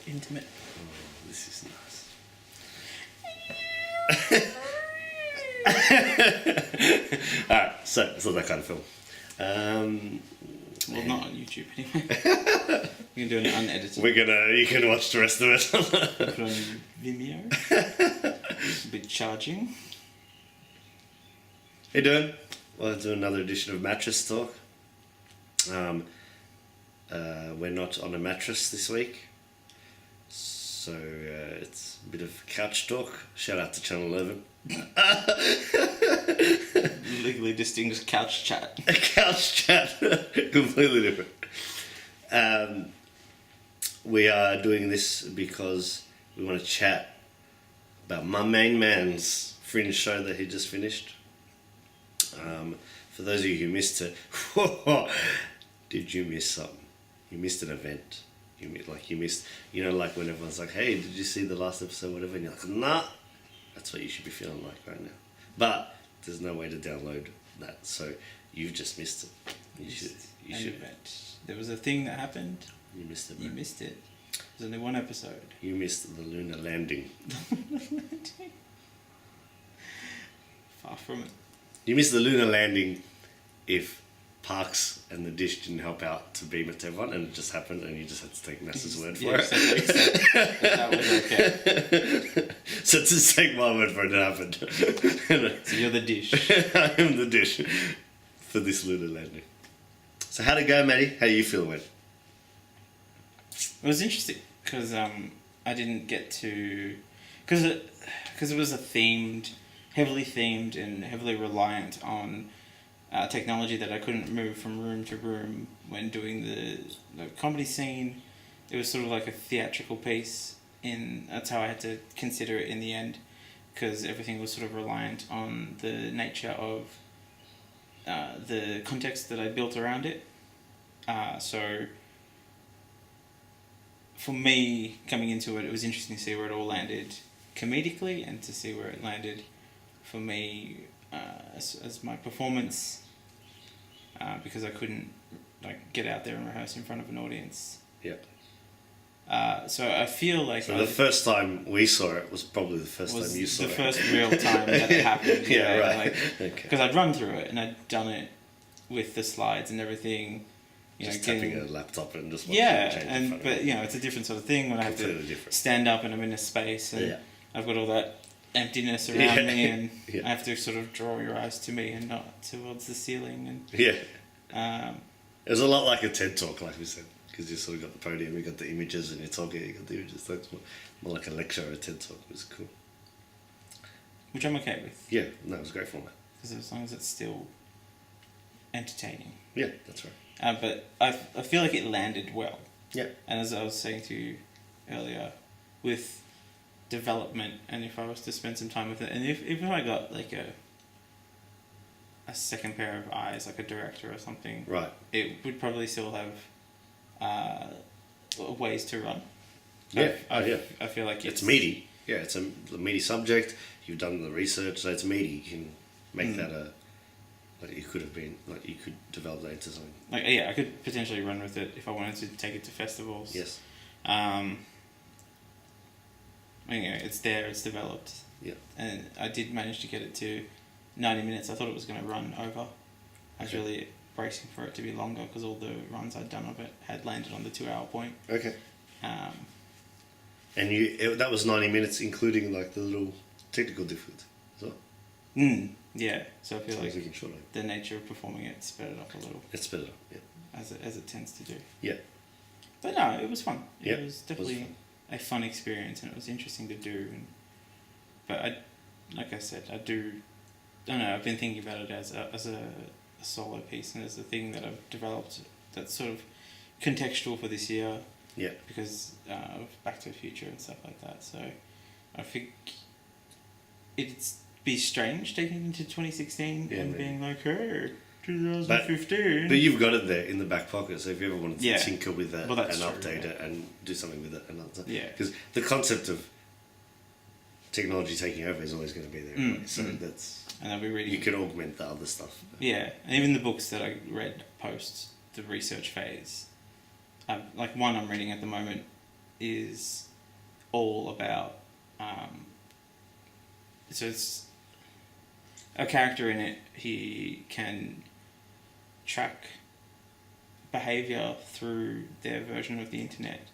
intimate. Oh, this is nice. Alright, so it's not that kind of film. Well, not on YouTube anyway. You can do an unedited. You can watch the rest of it. Put on Vimeo. A bit charging. How you doing? We'll do another edition of Mattress Talk. We're not on a mattress this week, so it's a bit of couch talk. Shout out to Channel 11. Legally distinct couch chat. A couch chat. Completely different. We are doing this because we want to chat about my main man's fringe show that he just finished. For those of you who missed it, did you miss something? You missed an event. You missed, like when everyone's like, hey, did you see the last episode, whatever, and you're like, nah. That's what you should be feeling like right now. But there's no way to download that, so you've just missed it. You should. Event. There was a thing that happened. You missed it. You missed it. There's only one episode. You missed the lunar landing. Far from it. You missed the lunar landing if Parks and the Dish didn't help out to beam it to everyone, and it just happened, and you just had to take NASA's word for it. That was okay. So just take my word for it, it happened. So you're the dish. I am the dish for this lunar landing. So how'd it go, Matty? How do you feel, man? It was interesting because I didn't get to, because it was heavily themed and heavily reliant on technology that I couldn't move from room to room when doing the comedy scene. It was sort of like a theatrical piece, that's how I had to consider it in the end, because everything was sort of reliant on the nature of the context that I built around it. So for me, coming into it, it was interesting to see where it all landed comedically and to see where it landed for me as my performance, because I couldn't get out there and rehearse in front of an audience. Yeah. So I feel like... So the first time we saw it was probably the first time you saw it. The first real time that it happened. Yeah, right. Because I'd run through it and I'd done it with the slides and everything. Just tapping a laptop and just watching it change in front of me. It's a different sort of thing when I have to stand up and I'm in a space and I've got all that emptiness around me and I have to sort of draw your eyes to me and not towards the ceiling. And it was a lot like a TED Talk, like we said, because you sort of got the podium, you got the images and you're talking, you got the images. So it's more like a lecture or a TED Talk. It was cool. Which I'm okay with. Yeah, no, it was a great format. Because as long as it's still entertaining. Yeah, that's right. But I feel like it landed well. Yeah. And as I was saying to you earlier, with development, and if I was to spend some time with it, and if I got like a second pair of eyes, like a director or something, right, it would probably still have ways to run. Yeah, I feel like it's meaty. Yeah, it's a meaty subject. You've done the research, so it's meaty. You can make that it could have been, you could develop that into something. I could potentially run with it if I wanted to take it to festivals. Yes. It's there, it's developed. Yeah. And I did manage to get it to 90 minutes. I thought it was going to run over. I was really bracing for it to be longer because all the runs I'd done of it had landed on the 2-hour point. Okay. And that was 90 minutes, including the little technical difficulty as well? Yeah, so I feel like sure, the nature of performing it sped it up a little. It sped it up, yeah. As it tends to do. Yeah. But no, it was fun. Yep. It was definitely a fun experience and it was interesting to do. But like I said, I don't know, I've been thinking about it as a solo piece and as a thing that I've developed that's sort of contextual for this year. Yeah. Because of Back to the Future and stuff like that. So I think it'd be strange taking it into 2016 and being like, hey, 2015. But you've got it there in the back pocket, so if you ever wanted to tinker with that and true, update it and do something with it because the concept of technology taking over is always going to be there anyway, so that's... And I'll be reading... You can augment the other stuff. Yeah, and even the books that I read post the research phase, one I'm reading at the moment is all about. So it's a character in it. He can track behavior through their version of the internet.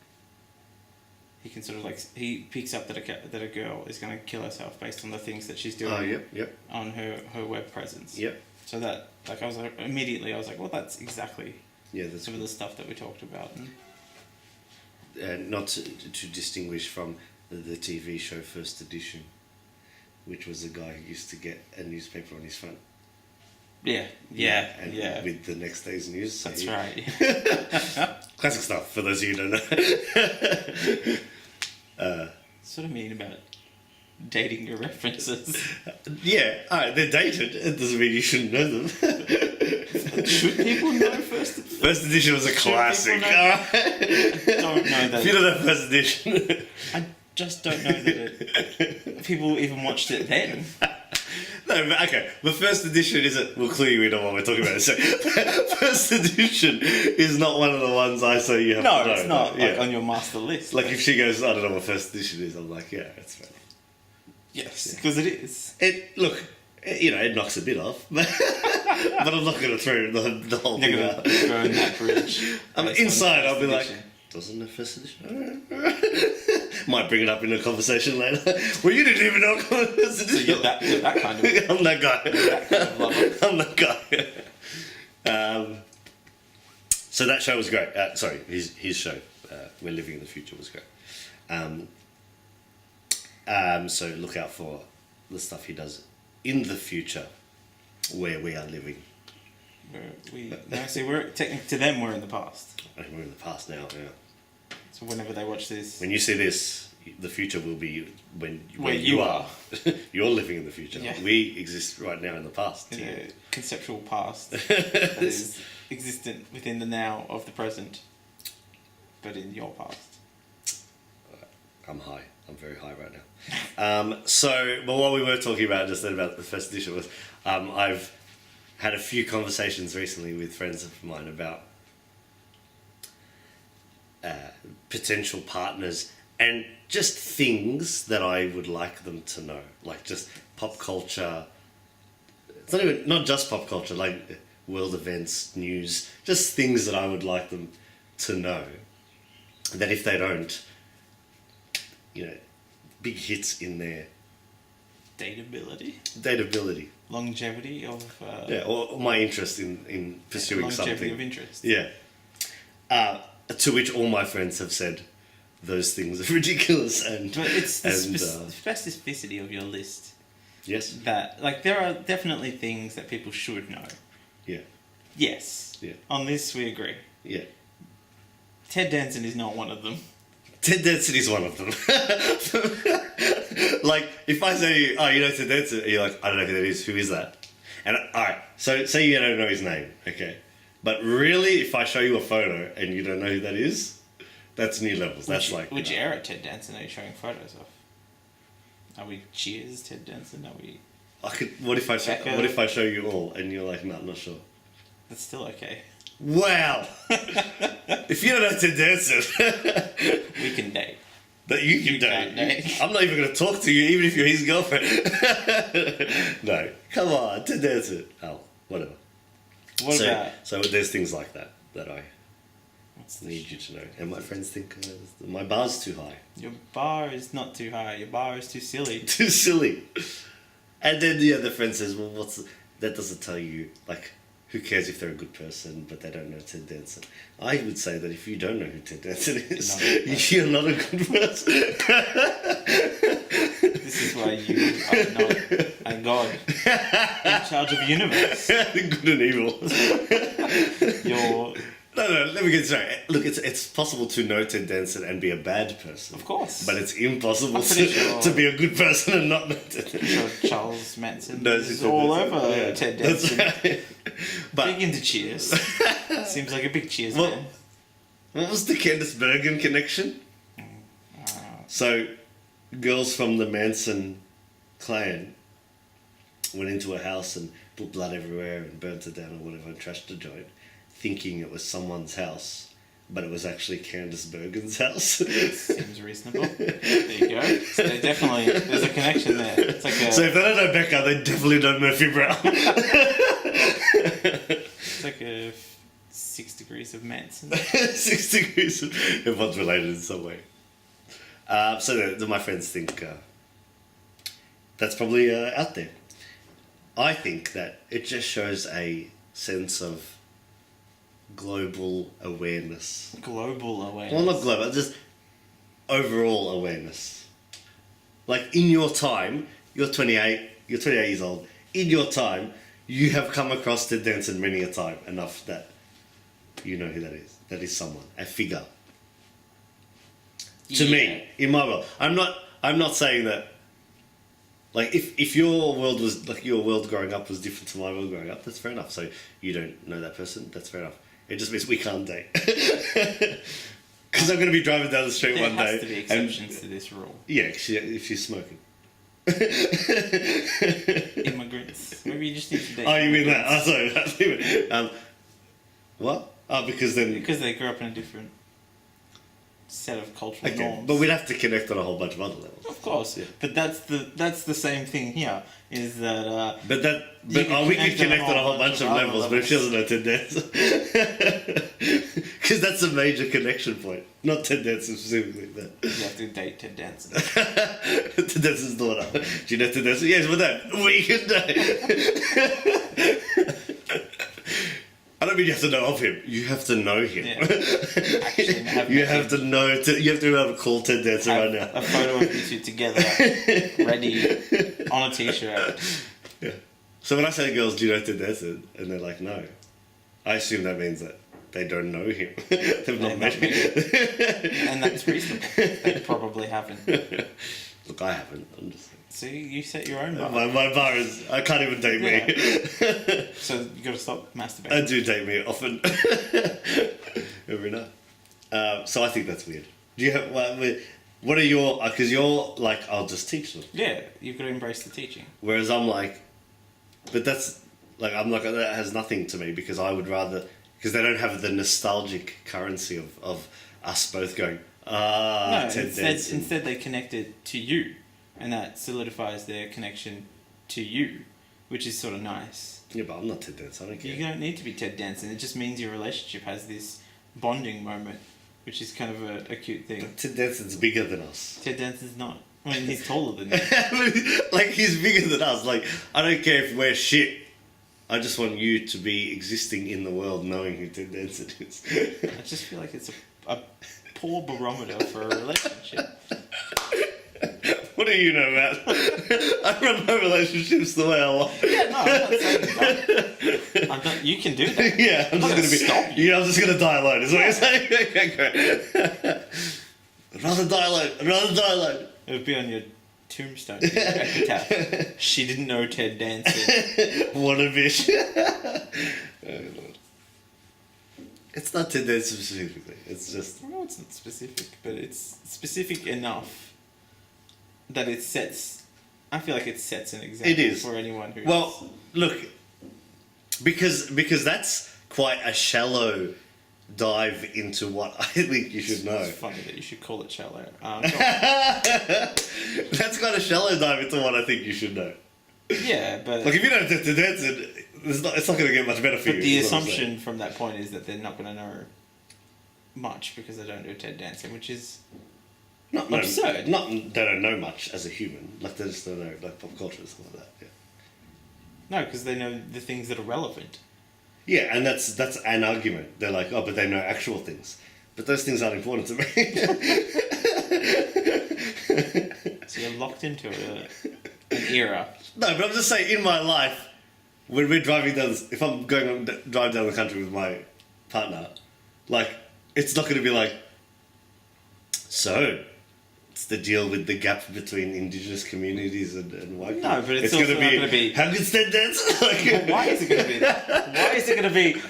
He can sort of like he picks up that a girl is going to kill herself based on the things that she's doing. Oh, yep. On her web presence. Yep. So that like I was like, well, that's exactly that's some of the stuff that we talked about. And not to distinguish from the TV show First Edition, which was a guy who used to get a newspaper on his front. Yeah. With the next day's news. That's right. Classic stuff, for those of you who don't know. Sort of mean about dating your references. Yeah, alright, they're dated. It doesn't mean you shouldn't know them. Should people know First Edition? First Edition was a classic. Don't know that. If you don't know First Edition. I just don't know that people even watched it then. No, but okay. The First Edition isn't. Well, clearly we know what we're talking about. So, First Edition is not one of the ones I say you have to know. No, it's not Yeah. like on your master list. Like if she goes, I don't know what First Edition is, I'm like, yeah, it's fine. Yes, because it is. It knocks a bit off, but I'm not going to throw the whole You're thing going out. to burn that bridge. Inside, I'll be like, Edition. doesn't know First Edition? Might bring it up in a conversation later. Well, you didn't even know First Edition. So you're that kind of. I'm that guy. That kind of lover. I'm that guy. So that show was great. Sorry, his show, We're Living in the Future, was great. So look out for the stuff he does in the future, where we are living. We're technically to them we're in the past. We're in the past now. Yeah. So whenever they watch this, When you see this, the future will be where you are. You're living in the future. Yeah. We exist right now in the past. in a conceptual past that is existent within the now of the present, but in your past. I'm high. I'm very high right now. But what we were talking about just then about the First Edition was I've had a few conversations recently with friends of mine about potential partners and just things that I would like them to know, like just pop culture. It's not just pop culture, like world events, news, just things that I would like them to know. That if they don't, big hits in their dateability, longevity of or my interest in pursuing longevity something of interest. Yeah. To which all my friends have said those things are ridiculous and But it's the specificity of your list. Yes. That there are definitely things that people should know. Yeah. Yes. Yeah. On this we agree. Yeah. Ted Danson is not one of them. Ted Danson is one of them. Like, if I say to you, oh, you know Ted Danson, and you're like, I don't know who that is, who is that? And, alright, so say you don't know his name, okay? But really, if I show you a photo and you don't know who that is, that's new levels. That's Which era Ted Danson are you showing photos of? Are we Cheers, Ted Danson? Are we... What if I show you all and you're like, no, I'm not sure? That's still okay. Wow! If you don't know Ted Danson... We can date. That you can can't date. date. I'm not even going to talk to you, even if you're his girlfriend. No, come on, Ted Danson. Oh, whatever. So there's things like that I need you to know. And my friends think my bar's too high. Your bar is not too high. Your bar is too silly. Too silly. And then the other friend says, well, that doesn't tell you, like, who cares if they're a good person, but they don't know Ted Danson. I would say that if you don't know who Ted Danson is, you're not a good person. This is why you are not a god in charge of the universe. Good and evil. You're... No, let me get this right. Look, it's possible to know Ted Danson and be a bad person. Of course. But it's impossible sure. to be a good person and not know Ted Danson. Sure Charles Manson knows is Ted all Danson. over Yeah, Ted that's Danson. right. But Big into Cheers. Seems like a big Cheers Well, man. what was the Candice Bergen connection? So, girls from the Manson clan went into a house and put blood everywhere and burnt it down or whatever and trashed the joint, thinking it was someone's house but it was actually Candace Bergen's house. Seems reasonable. There you go. So they definitely, there's a connection there. It's like a, So if they don't know Becca, they definitely know Murphy Brown. it's like a 6 degrees of Manson. 6 degrees. Everyone's related in some way. So my friends think that's probably out there. I think that it just shows a sense of global awareness. Global awareness. Well, not global, just overall awareness. Like in your time, you're 28 years old. In your time, you have come across Ted Danson many a time, enough that you know who that is. That is someone, a figure. To me, in my world, I'm not saying that. Like if your world was like your world growing up was different to my world growing up, that's fair enough. So you don't know that person, that's fair enough. It just means we can't date. Because I'm going to be driving down the street one day. There has to be exceptions to this rule. Yeah, if she's smoking. Immigrants. Maybe you just need to date. Oh, you mean that? Oh, sorry. What? Oh, because then. Because they grew up in a different set of cultural norms. But we'd have to connect on a whole bunch of other levels. Of course, yeah. But that's the same thing here. Is that we could connect on a whole bunch of levels, but if she doesn't know Ted Danson, because that's a major connection point. Not Ted Danson specifically, but you have to date Ted Danson. Ted Danson's daughter. Do you know Ted Danson? Yes, but that we can date. I don't mean you have to know of him. You have to know him. Yeah. Actually, you have to know. You have to be able to call Ted Danson right now. A photo of you two together, ready on a t-shirt. Yeah. So when I say to girls, "Do you know Ted Danson?" and they're like, "No," I assume that means that they don't know him. They've not met him. And that's reasonable. They probably haven't. Look, I haven't. I'm just. See, you set your own bar. My bar is. I can't even date me. So you got to stop masturbating. I do date me often. Every night. So I think that's weird. Do you have what are your? Because you're like, I'll just teach them. Yeah, you've got to embrace the teaching. Whereas I'm like, but that's like I'm like that has nothing to me because I would rather because they don't have the nostalgic currency of us both going. No, Ted Danson. Instead they connect it to you. And that solidifies their connection to you, which is sort of nice. Yeah, but I'm not Ted Danson. I don't care. You don't need to be Ted Danson. It just means your relationship has this bonding moment, which is kind of a cute thing. But Ted Danson's bigger than us. Ted Danson's not. I mean, he's taller than you. Like, he's bigger than us. Like, I don't care if we're shit. I just want you to be existing in the world knowing who Ted Danson is. I just feel like it's a poor barometer for a relationship. What do you know, Matt? I run my relationships the way I want. Yeah, no, I'm not saying that. You can do that. Yeah, I'm just going to be. Stop you. Yeah, I'm just going to die alone. Is what you're saying? Okay, great. I'd rather die alone. It would be on your tombstone, your epitaph. She didn't know Ted Danson. What a bitch. Oh, Lord. It's not Ted Danson specifically. It's just. No, it's not specific, but it's specific enough. That it sets, I feel like it sets an example it is. For anyone who. Well, look, because that's quite a shallow dive into what I think you should know. It's funny that you should call it shallow. That's quite a shallow dive into what I think you should know. Yeah, but like if you don't have to dance it, it's not going to get much better for you. But the assumption from that point is that they're not going to know much because they don't do Ted Danson, which is. Not absurd. They don't know much as a human. Like they just don't know like pop culture and stuff like that. Yeah. No, because they know the things that are relevant. Yeah, and that's an argument. They're like, oh, but they know actual things, but those things aren't important to me. So you're locked into an era. No, but I'm just saying, in my life, when we're driving down, if I'm going on drive down the country with my partner, like it's not going to be like, so. It's the deal with the gap between indigenous communities and white people. No, but it's also not going to be... How good Ted Danson? Well, why is it going to be that? Why is it going to be...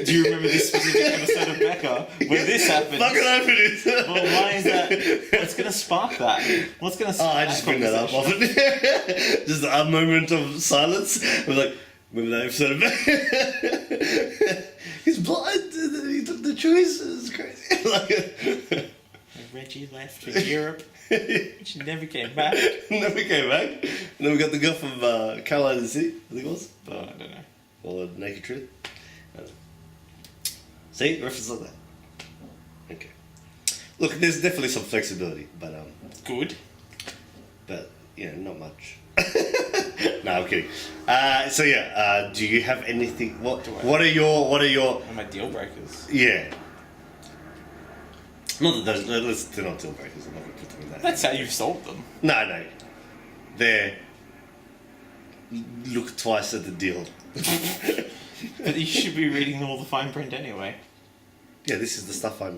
Do you remember this specific episode of Becca where this happened? Fucking open it. Well, why is that? What's going to spark that? What's going to spark I just bring that up often. Just a moment of silence. We're like, Remember that episode of he's blind and then he took the choice. It was crazy. Like, Reggie left for Europe. She never came back. never came back. And then we got the girl from Carolina City, I think it was. Oh, I don't know. Or Naked Truth. I don't know. See? Reference like that. Okay. Look, there's definitely some flexibility, but Good. But yeah, not much. No, I'm kidding. So yeah, do you have anything? What are your? Are my deal breakers? Yeah. Not that they're not deal breakers. I'm not going to put them in that. That's how you've sold them. No. They're look twice at the deal. But you should be reading all the fine print anyway. Yeah, this is the stuff Nah.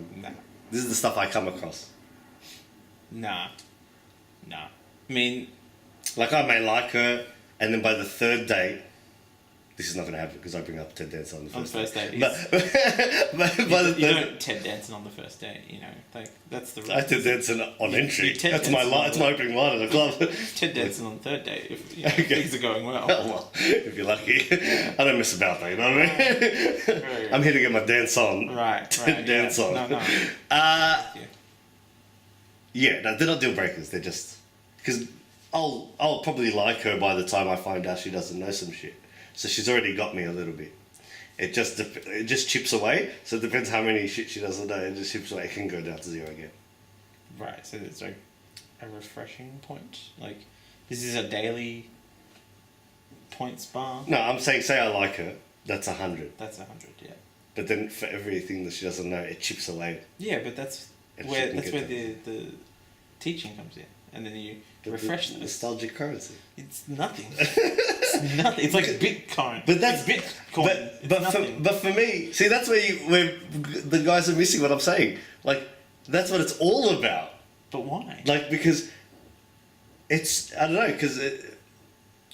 This is the stuff I come across. Nah. I mean, Like, I may like her, and then by the third date, this is not going to happen because I bring up Ted Danson on the first date. But by the you third, don't Ted Danson on the first date, you know. Like, that's the I Ted Danson on entry. you Ted That's my Danson on that's my opening line at the club. Ted Danson on the third date if you know, Okay. things are going well. Oh, well, if you're lucky. I don't mess about, though, you know what I mean? Right. I'm here to get my dance on. Right. Dance yeah. on. No. Yeah, no, they're not deal breakers. They're just because I'll probably like her by the time I find out she doesn't know some shit. So she's already got me a little bit. It just chips away. So it depends how many shit she doesn't know. It just chips away. It can go down to zero again. Right. So it's like a refreshing point. Like, this is a daily points bar. No, I'm saying say I like her. That's 100. That's 100. Yeah. But then for everything that she doesn't know, it chips away. Yeah, but that's If where she can get the teaching comes in, and then you But refresh the this. nostalgic currency. It's nothing. It's nothing. It's like Bitcoin. But that's it's Bitcoin. It's nothing. but for me, see, that's where the guys are missing what I'm saying. Like, that's what it's all about. But why? Like, because it's, I don't know, because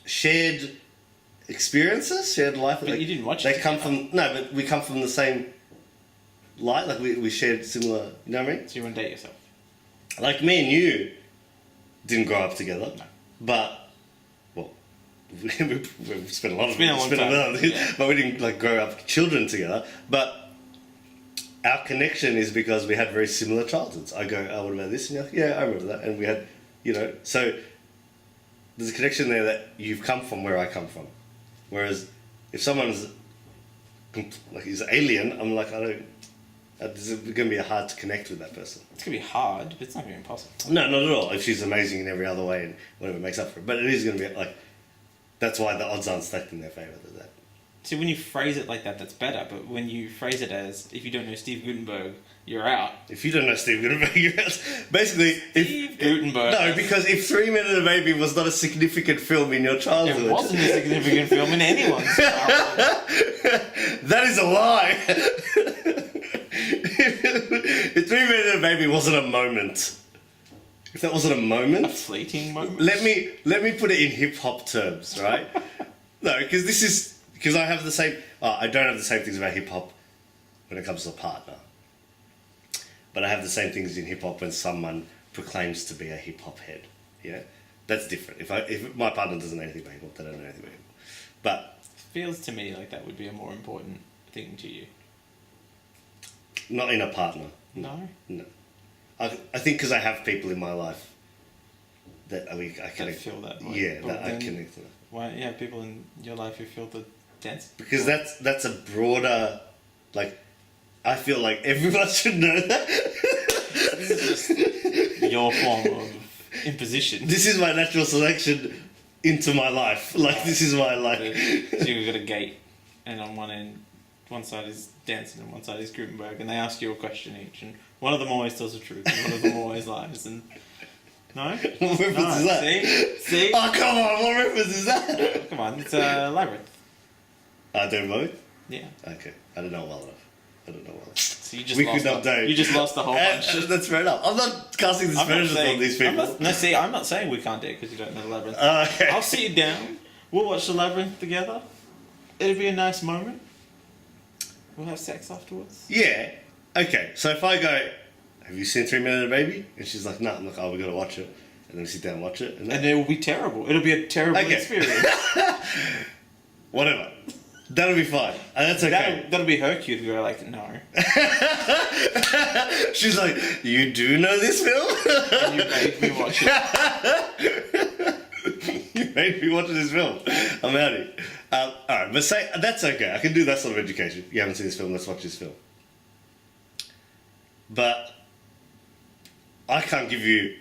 shared experiences, shared life. But like, you didn't watch they it come together. from, no, but we come from the same light. Like, we shared similar, you know what I mean? So you want to date yourself? Like, me and you didn't grow up together, No. but, well, we've spent a lot of been a long time, yeah. but we didn't like grow up children together. But our connection is because we had very similar childhoods. I go, oh, what about this? And you're like, yeah, I remember that. And we had, you know, so there's a connection there that you've come from where I come from. Whereas if someone's like is alien, I'm like, I don't. It's going to be hard to connect with that person. It's gonna be hard, but it's not gonna be impossible. No, not at all. If she's amazing in every other way and whatever makes up for it, but it is going to be like. That's why the odds aren't stacked in their favour. That. See, when you phrase it like that, that's better. But when you phrase it as, if you don't know Steve Gutenberg, you're out. If you don't know Steve Gutenberg, you're out. Basically, Steve Gutenberg. No, because if 3 Men and a Baby was not a significant film in your childhood, It wasn't a significant film in anyone's childhood. that is a lie. If 3 Men and a Baby wasn't a moment, if that wasn't a moment, A fleeting moment. let me put it in hip hop terms, right? No, because I have the same. I don't have the same things about hip hop when it comes to a partner, but I have the same things in hip hop when someone proclaims to be a hip hop head. Yeah, that's different. If my partner doesn't know anything about hip hop, they don't know anything about hip hop. But Feels to me like that would be a more important thing to you. not in a partner. No. No. I think because I have people in my life that I That connect. feel that way. Yeah, But that I then connect with. Why? Yeah, people in your life who feel the dance. Because that's a broader, like, I feel like everyone should know that. This is just your form of imposition. This is my natural selection into my life. Like, this is my life. So you've got a gate, and on one end, one side is Danson and one side is Gutenberg, and they ask you a question each, and one of them always tells the truth, and one of them always lies, and... No? What reference is that? See? Oh, come on, what reference is that? Come on, it's a labyrinth. They're both? Yeah. Okay, I don't know well enough. So you just We lost could a- update. You just lost a whole bunch. That's fair enough. I'm not casting dispersions on these people. I'm not saying we can't do it because you don't know the labyrinth. Okay. I'll sit you down. We'll watch the labyrinth together. It'll be a nice moment. We'll have sex afterwards. Yeah. Okay. So if I go, have you seen 3 Men and a Baby? And she's like, no. I'm like, oh, we gotta watch it. And then we sit down and watch it. And it will be terrible. It'll be a terrible Okay. experience. Whatever. That'll be fine. And that's okay. That'll be her cue to go like, no. She's like, you do know this film? And you made me watch it. You made me watch this film. I'm out of here. Alright, but say, that's okay. I can do that sort of education. You haven't seen this film, let's watch this film. But I can't give you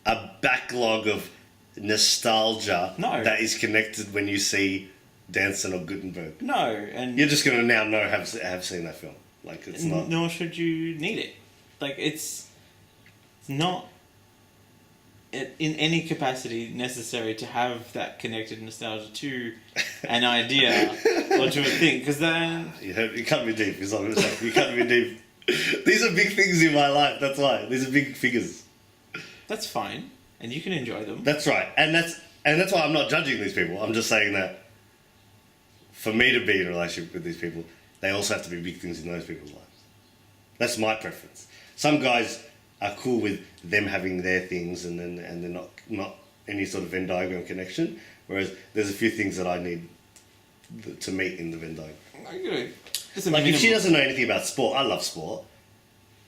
a backlog of nostalgia that is connected when you see Danson or Gutenberg. No, and you're just gonna now have seen that film. Like it's not. Nor should you need it. Like it's not in any capacity necessary to have that connected nostalgia to an idea or to a thing, because then you can't be deep. Is what I'm saying. You can't be deep. These are big things in my life. That's why these are big figures. That's fine, and you can enjoy them. That's right, and that's why I'm not judging these people. I'm just saying that for me to be in a relationship with these people, they also have to be big things in those people's lives. That's my preference. Some guys are cool with them having their things, and they're not any sort of Venn diagram connection. Whereas there's a few things that I need to meet in the Venn diagram. I agree. Like if she doesn't know anything about sport, I love sport.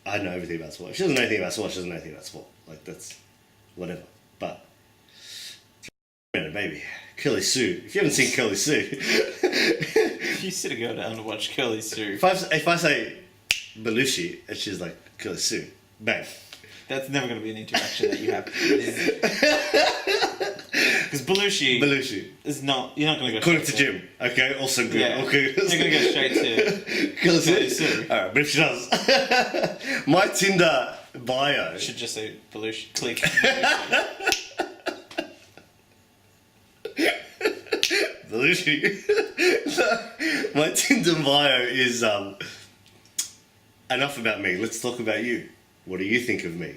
I know everything about sport. If she doesn't know anything about sport, she doesn't know anything about sport. Like that's whatever. But baby, Curly Sue. If you haven't seen Curly Sue, you sit a girl down to watch Curly Sue. If I say Belushi and she's like Curly Sue, bang. That's never going to be an interaction that you have. Because Belushi is not. You're not going to go. According to Jim, okay, also good. Yeah, okay, you're going to go straight to Curly Sue. All right, but if she does, my Tinder bio should just say Belushi. Click. Belushi. My Tinder bio is enough about me. Let's talk about you. What do you think of me?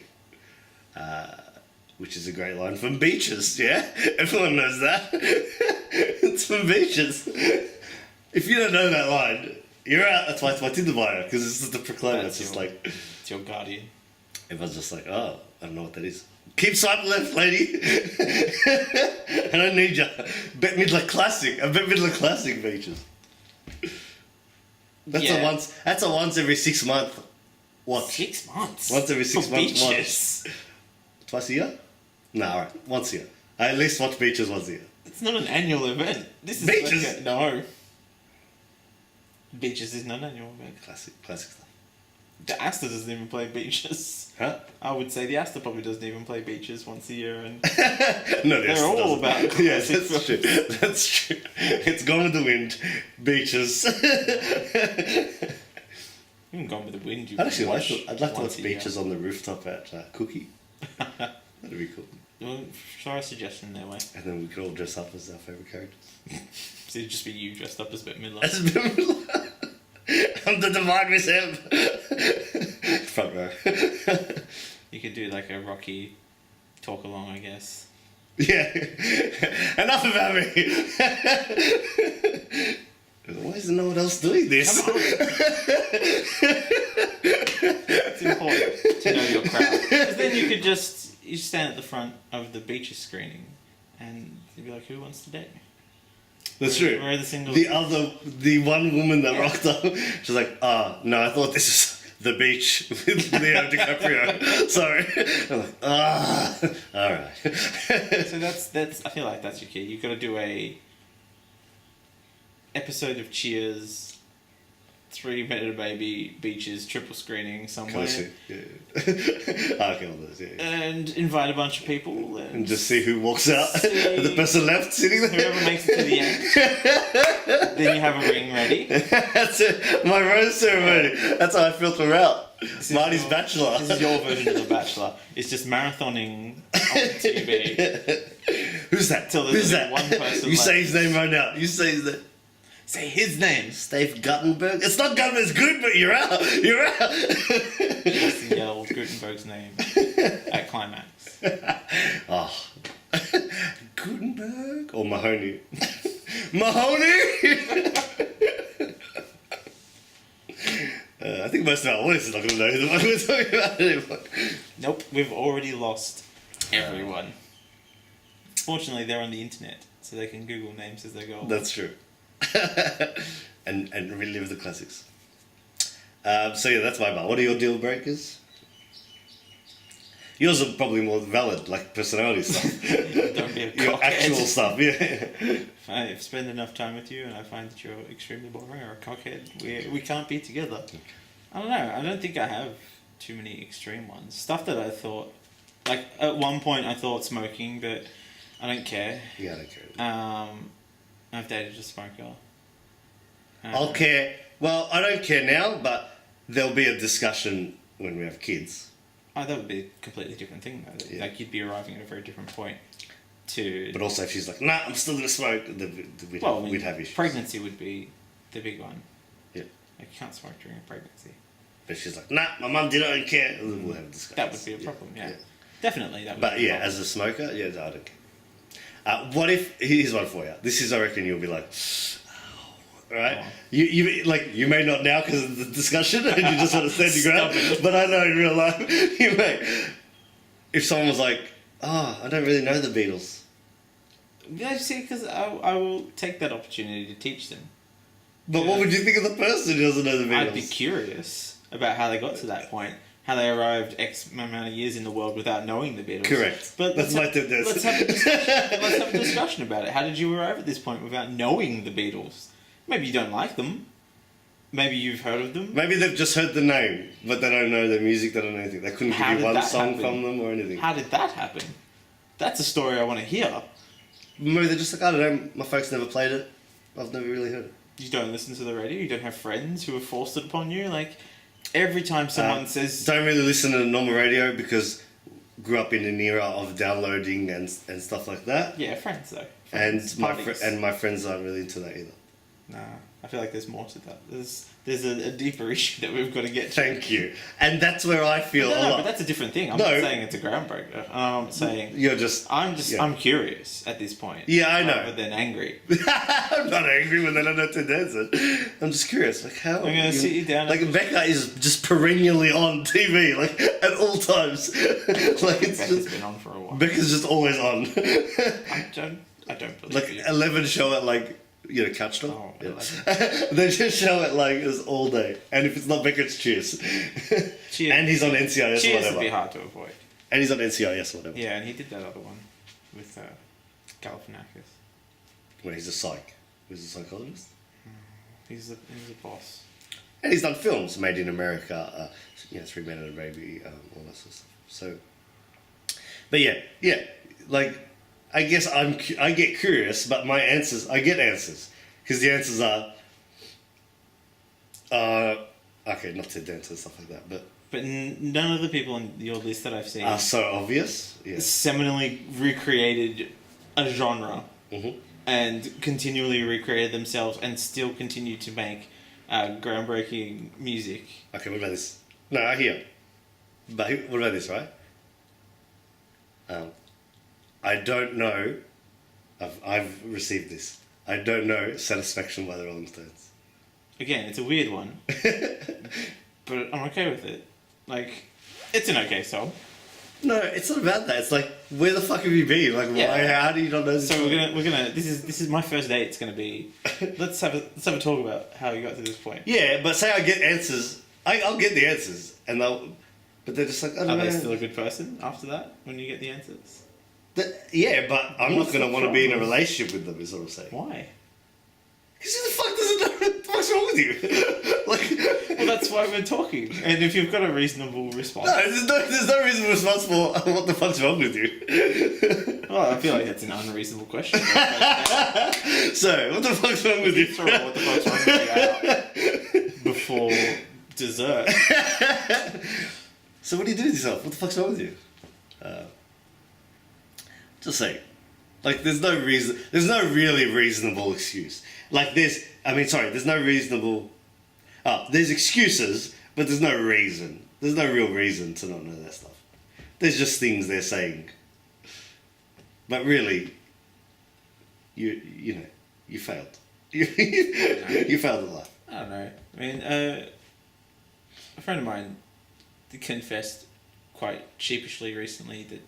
Which is a great line from Beaches, yeah? Everyone knows that. It's from Beaches. If you don't know that line, you're out. That's why it's my Tinder bio, because it's just a proclaimer. It's just like... It's your guardian. Everyone's just like, oh, I don't know what that is. Keep swiping left, lady. I don't need ya. Bette Midler Classic. I bet Midler Classic, Beaches. That's a once every 6 month watch. 6 months? Once every 6 months Beaches. watch. Twice a year? No, alright. Once a year. I at least watch Beaches once a year. It's not an annual event. This is Beaches? Like no. Beaches is not an annual event. Classic stuff. The Astor doesn't even play Beaches. Huh? I would say the Astor probably doesn't even play Beaches once a year, and no, they're all about. Yes, that's true. That's true. It's Gone with the Wind, Beaches. Even Gone with the Wind. I'd like to watch Beaches on the rooftop at Cookie. That'd be cool. Well, try a suggestion there, way. And then we could all dress up as our favourite characters. So it'd just be you dressed up as Bette Midler. As Bette Midler. I'm the divine Miss M. Front row. You could do like a Rocky talk along, I guess. Yeah. Enough about me. Why isn't no one else doing this? Come on. It's important to know your crowd. Because then you could you stand at the front of the Beaches screening and you'd be like, who wants to date me? That's true. Where are the singles? The one woman that rocked up, she's like, no, I thought this is The Beach with Leo DiCaprio. Sorry. I'm like, alright. So that's, I feel like that's your key. You've got to do a episode of Cheers, 3 Minute Baby, Beaches, triple screening somewhere. Yeah. Okay, all those, yeah. And invite a bunch of people. And just see who walks out. The person left sitting there. Whoever makes it to the end. Then you have a ring ready. That's it. My rose ceremony. That's how I filter her out. Marty's Bachelor. This is your version of The Bachelor. It's just marathoning on TV. Who's that? Who's that? One person you say his name right now. You say his name. Say his name. Steve Guttenberg. It's not Guttenberg, it's Gutenberg. You're out. You're out. Just yell Gutenberg's name at climax. Oh. Gutenberg or Mahoney? Mahoney. I think most of our audience is not going to know who the fuck we're talking about anymore. Nope, we've already lost everyone. Fortunately, they're on the internet, so they can Google names as they go along. That's true. and relive the classics. So yeah, that's my bar. What are your deal breakers? Yours are probably more valid, like personality stuff. Don't be a Your cockhead. actual stuff, yeah. If I spend enough time with you and I find that you're extremely boring or a cockhead, we can't be together. I don't know. I don't think I have too many extreme ones. Stuff that I thought, like at one point I thought smoking, but I don't care. Yeah, I don't care. I've dated a smoker. I'll care. Well, I don't care now, but there'll be a discussion when we have kids. Oh, that would be a completely different thing though. Yeah. Like you'd be arriving at a very different point to... But also if she's like, nah, I'm still going to smoke, we'd have issues. Pregnancy would be the big one. Yeah. Like you can't smoke during a pregnancy. But she's like, nah, my mum didn't care. We'll have a discussion. That would be a problem, yeah. Definitely that would But be a yeah, problem. as a smoker, yeah, I don't care. What if, here's one for you. This is, I reckon you'll be like, right? Oh. You may not now because of the discussion and you just want to stand your ground, Stop it. but I know in real life, you may. If someone was like, I don't really know the Beatles. Yeah, see, because I will take that opportunity to teach them. But what would you think of the person who doesn't know the Beatles? I'd be curious about how they got to that point. How they arrived X amount of years in the world without knowing the Beatles. Correct. But That's my tendency. let's have a discussion. Let's have a discussion about it. How did you arrive at this point without knowing the Beatles? Maybe you don't like them. Maybe you've heard of them. Maybe they've just heard the name, but they don't know their music, they don't know anything. They couldn't How give you did one that song happen? from them or anything. How did that happen? That's a story I want to hear. Maybe they're just like, I don't know, my folks never played it. I've never really heard it. You don't listen to the radio. You don't have friends who have forced it upon you. Like every time someone says, Don't really listen to normal radio because grew up in an era of downloading and stuff like that. yeah, friends though. And Friends, my parties. my friends aren't really into that either. Nah, I feel like there's more to that. There's a deeper issue that we've got to get to. Thank you. And that's where I feel No, a lot. but that's a different thing. I'm No. not saying it's a groundbreaker. I'm saying You're just... yeah. I'm curious at this point. Yeah, I know. Rather than angry. I'm not angry when they don't know to dance it. I'm just curious, like how... I'm gonna sit you down. Like Becca is just perennially on TV, like at all times. Like it's Becca's just... been on for a while. Becca's just always on. I don't believe Like you. 11 show at like, couch stop. Oh, Yeah. They just show it like it's all day. And if it's not Becca, it's Cheers. Cheers. And he's on NCIS Cheers whatever. would be hard to avoid. And he's on NCIS whatever. Yeah, and he did that other one with Galifianakis. When he's a psych. He's a psychologist. He's a boss. And he's done films, Made in America, Three Men and a Baby, all that sort of stuff. So, but yeah, like, I guess I get curious, but I get answers. Because the answers are, okay, not to dance and stuff like that, but none of the people on your list that I've seen are so obvious. Yeah. seminally recreated a genre Mm-hmm. and continually recreated themselves and still continue to make groundbreaking music. Okay, what about this? No, I hear. But what about this, right? I don't know. I've received this. I don't know Satisfaction by the Rolling Stones. Again, it's a weird one, but I'm okay with it. Like, it's an okay song. No, it's not about that. It's like, where the fuck have you been? Like, Yeah. why? How do you not know this? So song? we're gonna. This is my first date. It's gonna be. Let's have a talk about how you got to this point. Yeah, but say I get answers. I'll get the answers, and but they're just like, I don't Are know. they still a good person after that when you get the answers? Yeah, but I'm What's not going the to want to be in a problem? relationship with them, is what I'm saying. Why? Because who the fuck doesn't know what the fuck's wrong with you? Like, Well, that's why we're talking. And if you've got a reasonable response, no, there's no reason response for what the fuck's wrong with you. well, I feel like that's an unreasonable question. So, what the fuck's wrong with you? Throw what the fuck's wrong with you out before dessert. So what do you do with yourself? What the fuck's wrong with you? Just saying. Like, there's no really reasonable excuse. Like, there's no reasonable... there's excuses, but there's no reason. There's no real reason to not know that stuff. There's just things they're saying. But really, you failed. You failed at life. I don't know. I mean, a friend of mine confessed quite sheepishly recently that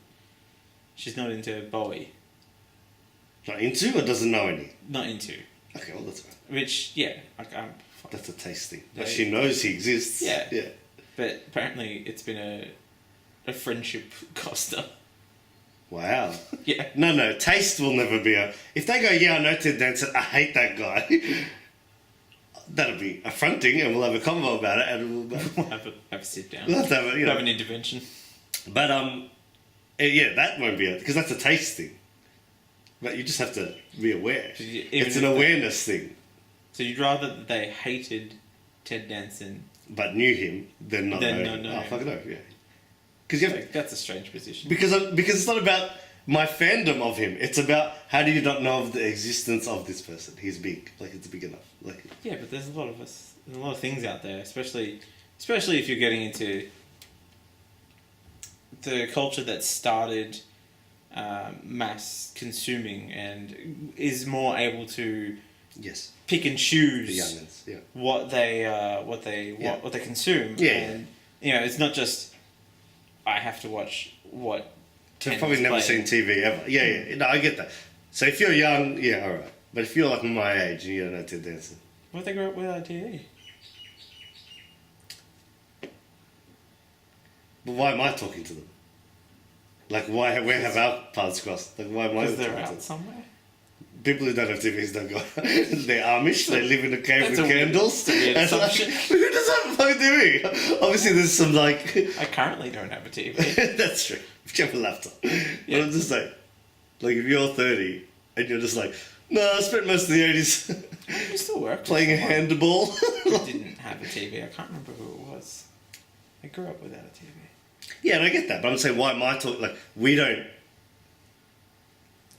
she's not into Bowie. Not into or doesn't know any? Not into. Okay, well, that's right. Which, yeah, like, That's a taste thing. Yeah, But she knows he exists. Yeah. Yeah. but apparently it's been a friendship coster. Wow. Yeah. No, taste will never be a... If they go, yeah, I know Ted Danson, I hate that guy, that'll be affronting, and we'll have a convo about it, and We'll have a sit down. we'll have to have a, Have an intervention. But, yeah, that won't be it, because that's a taste thing. But you just have to be aware. It's an awareness thing. So you'd rather that they hated Ted Danson... But knew him, than not know him. know Oh, him. fuck no, yeah. Because you have... Like, that's a strange position. Because it's not about my fandom of him. It's about how do you not know of the existence of this person? He's big. Like, it's big enough. Like, Yeah, but there's a lot of things out there, especially if you're getting into the culture that started mass consuming and is more able to yes, pick and choose the youngins. Yeah. what they consume. Yeah. And it's not just I have to watch what. They've Ken's probably never playing. seen TV ever. Yeah. No, I get that. So if you're young, yeah, all right. But if you're like my age and you don't know Ted Danson, What they grow up without TV? but why am I talking to them? Like, where have our paths crossed? Like, why am I Because they're talking to out them? somewhere. People who don't have TVs don't go. They're Amish. They live in a cave That's with a weird- candles. that's a weird And like, assumption. who does that have fucking TV? Obviously, there's some like. I currently don't have a TV. That's true. If you have a laptop. But I'm just saying, like, if you're 30 and you're just like, no, I spent most of the 80s You still work. playing a handball. I didn't have a TV. I can't remember who it was. I grew up without a TV. Yeah, and I get that, but I'm saying, why am I talking? Like, we don't.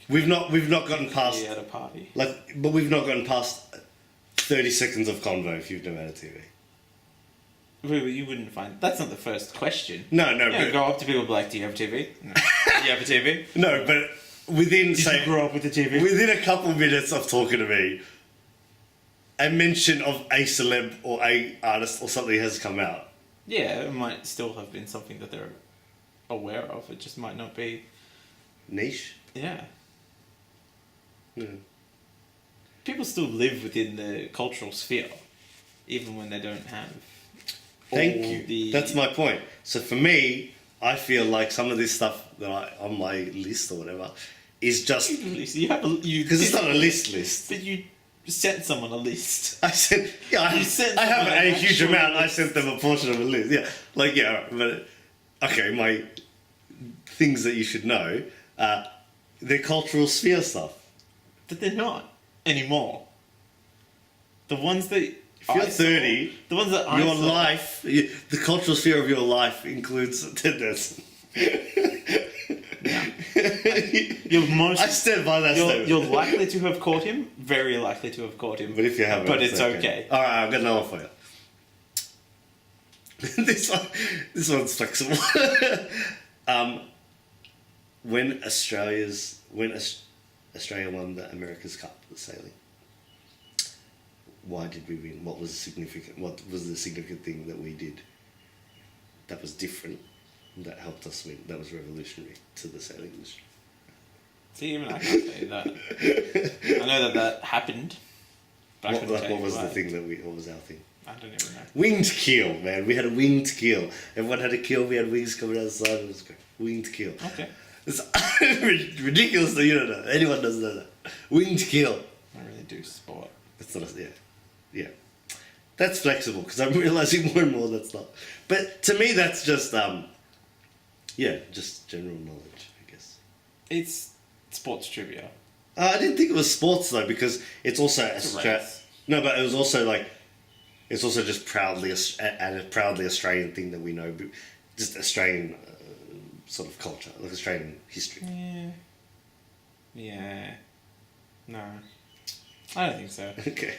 We've not gotten past. At a party. But we've not gotten past 30 seconds of convo if you've never had a TV. You wouldn't find that's not the first question. No, You don't but go up to people and be like, "Do you have a TV? No. Do you have a TV? no, but within Did say you grow up with a TV?" within a couple minutes of talking to me, a mention of a celeb or a artist or something has come out. Yeah, it might still have been something that they're aware of. It just might not be. Niche. Yeah. Yeah. People still live within the cultural sphere, even when they don't have. Thank all you. The... That's my point. So for me, I feel like some of this stuff that on my list or whatever is just You have because it's not a list. But you sent someone a list. I said, yeah, You sent I have someone a an huge actual amount. I list. sent them a portion of a list. Yeah, like yeah, all right, but okay, my things that you should know, they're cultural sphere stuff. But they're not anymore. The ones that If you're 30, the ones that your life, the cultural sphere of your life includes Ted Danson. You're most. I stand by that statement. You're likely to have caught him. Very likely to have caught him. But if you haven't, but it's okay. All right, I've got another one for you. this one's flexible. When Australia won the America's Cup at sailing, why did we win? What was the significant thing that we did that was different, that helped us win, that was revolutionary to the sailing industry? See, even I can't tell you that. I know that happened. But I couldn't tell What you was why. the thing what was our thing? I don't even know. Winged keel, man. We had a winged keel. Everyone had a keel. We had wings coming out the side. It was great. Winged keel. Okay. It's ridiculous that you don't know. Anyone doesn't know that. Winged keel. I really do sport. That's not yeah. That's flexible because I'm realizing more and more that's not. But to me, that's just just general knowledge, I guess. It's sports trivia. I didn't think it was sports though because it's also It's a race. No, but it was also like it's also just proudly a proudly Australian thing that we know, just Australian sort of culture, like Australian history. Yeah. No. I don't think so. Okay.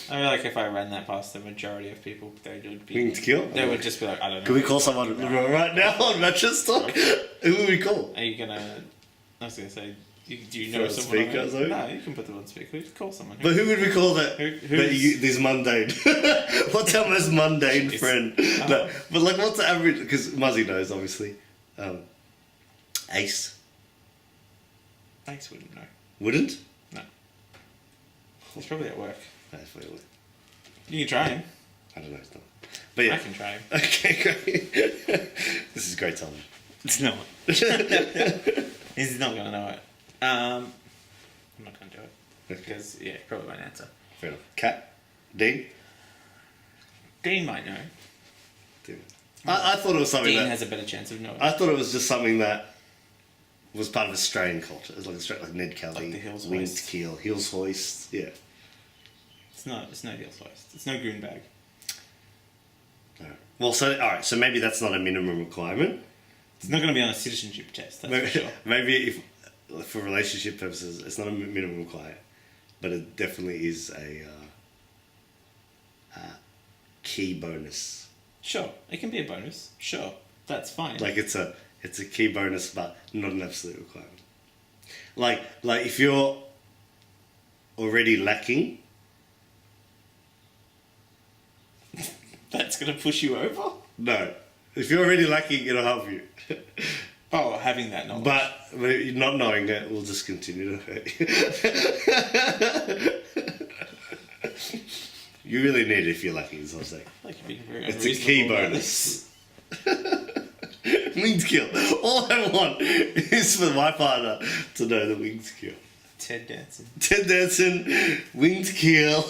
I feel like if I ran that past the majority of people, they would be. Winged keel? They would just be like, I don't know. Can we call someone right now on Mattress Talk? Who would we call? Are you gonna? I was gonna say, do you Throw know a someone? speaker or something? No, you can put them on speaker. Just call someone. But who would we call that? This mundane. What's our most mundane Jeez. friend? No, but like, what's the average? Because Muzzy knows, obviously. Ace Thanks, wouldn't know. wouldn't. No. He's probably at work. That's probably what. You can try him. I don't know. It's not. But yeah. I can try him. Okay, great. This is great time. It's not. He's not going to know it. I'm not going to do it. Because, yeah, he probably won't answer. Fair enough. Cat? Dean? Dean might know. Dean. I thought it was something Dean has a better chance of knowing. I thought it was just something that was part of Australian culture. It was like Australian, like Ned Kelly, Like the Hills winged hoist. keel, heels hoist. Yeah. It's no heels hoist. It's no goon bag. No. Well, so all right. So maybe that's not a minimum requirement. It's not going to be on a citizenship test, that's for sure. Maybe if for relationship purposes, it's not a minimum requirement, but it definitely is a key bonus. Sure, it can be a bonus. Sure, that's fine. Like it's a key bonus, but not an absolute requirement. Like if you're already lacking, That's going to push you over? no. If you're already lacking, it'll help you. Oh, having that knowledge. But not knowing it will just continue to hurt you. You really need it if you're lacking, is what I'm saying. Like you're being very It's a key unreasonable about bonus. Winged kill. All I want is for my partner to know the winged kill. Ted dancing. Ted Danson, winged kill.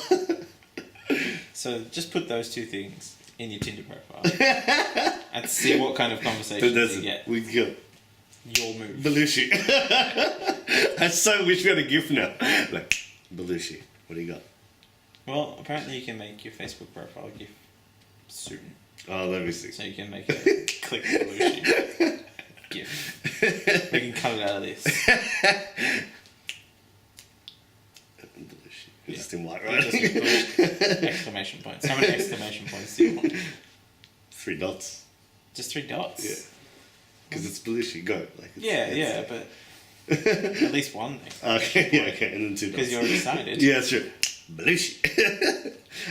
So just put those two things in your Tinder profile and see what kind of conversations Ted you Danson, get. winged kill. Your move. Belushi. I so wish we had a gift now. Like, Belushi, what do you got? Well, apparently you can make your Facebook profile GIF soon. Oh, that'd be sick. So you can make a click Belushi GIF. We can cut it out of this. Belushi. Just in white, Just right? Belushi. Exclamation points. How many exclamation points do you want? 3 dots. Just 3 dots? Yeah. Because it's Belushi, go. Like Yeah, but at least one. Okay, yeah, okay, and then 2 dots. Because you already decided. Yeah, that's true. Belushi.